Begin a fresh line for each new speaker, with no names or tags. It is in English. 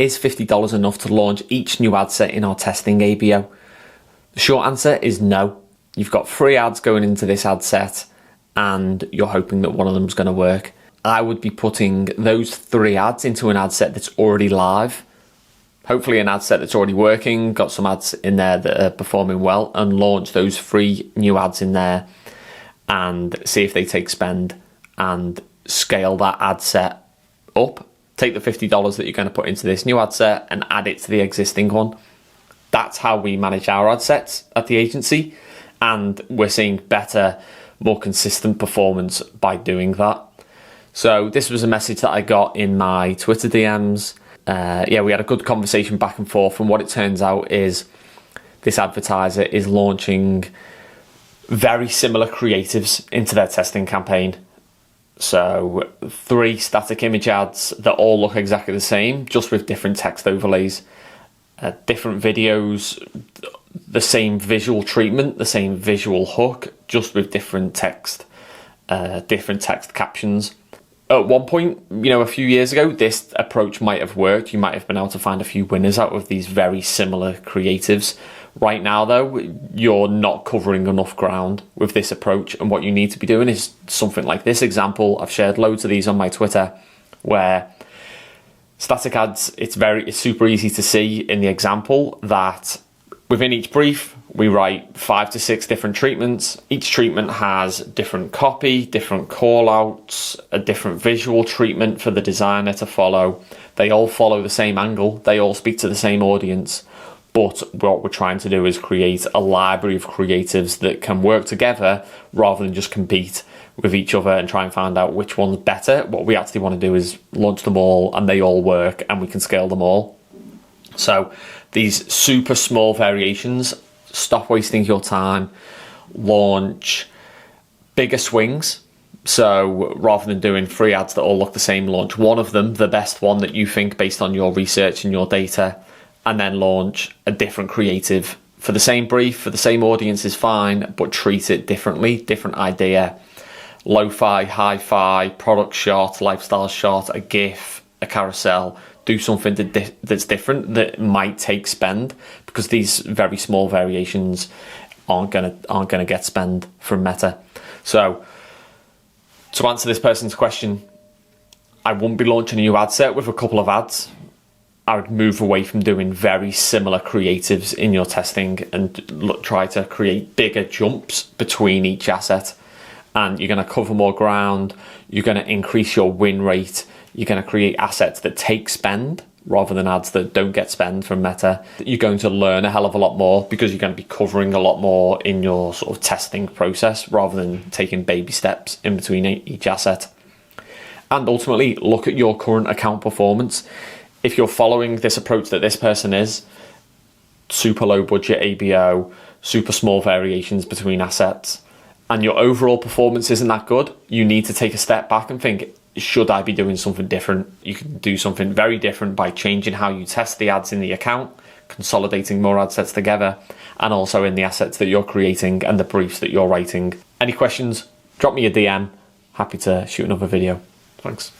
Is $50 enough to launch each new ad set in our testing ABO? The short answer is no. You've got 3 ads going into this ad set and you're hoping that one of them's going to work. I would be putting those 3 ads into an ad set that's already live. Hopefully an ad set that's already working, got some ads in there that are performing well, and launch those 3 new ads in there and see if they take spend and scale that ad set up. Take the $50 that you're going to put into this new ad set and add it to the existing one. That's how we manage our ad sets at the agency, and we're seeing better, more consistent performance by doing that. So this was a message that I got in my Twitter DMs. We had a good conversation back and forth, and what it turns out is this advertiser is launching very similar creatives into their testing campaign. So 3 static image ads that all look exactly the same, just with different text overlays. Different videos, the same visual treatment, the same visual hook, just with different text captions. At one point, a few years ago, this approach might have worked. You might have been able to find a few winners out of these very similar creatives. Right now, though, you're not covering enough ground with this approach, and what you need to be doing is something like this example. I've shared loads of these on my Twitter, where static ads, it's super easy to see in the example that within each brief, we write 5 to 6 different treatments. Each treatment has different copy, different call outs, a different visual treatment for the designer to follow. They all follow the same angle. They all speak to the same audience. But what we're trying to do is create a library of creatives that can work together rather than just compete with each other and try and find out which one's better. What we actually want to do is launch them all and they all work and we can scale them all. So these super small variations, stop wasting your time, launch bigger swings. So rather than doing 3 ads that all look the same, launch one of them, the best one that you think based on your research and your data, and then launch a different creative for the same brief, for the same audience is fine, but treat it differently, different idea. Lo-fi, hi-fi, product shot, lifestyle shot, a GIF, a carousel. Do something that's different that might take spend, because these very small variations aren't gonna get spend from Meta. So to answer this person's question, I wouldn't be launching a new ad set with a couple of ads. I would move away from doing very similar creatives in your testing and try to create bigger jumps between each asset. And you're going to cover more ground. You're going to increase your win rate. You're going to create assets that take spend rather than ads that don't get spend from Meta. You're going to learn a hell of a lot more because you're going to be covering a lot more in your sort of testing process rather than taking baby steps in between each asset. And ultimately, look at your current account performance. If you're following this approach that this person is, super low budget ABO, super small variations between assets, and your overall performance isn't that good, you need to take a step back and think, should I be doing something different? You can do something very different by changing how you test the ads in the account, consolidating more ad sets together, and also in the assets that you're creating and the briefs that you're writing. Any questions? Drop me a DM. Happy to shoot another video. Thanks.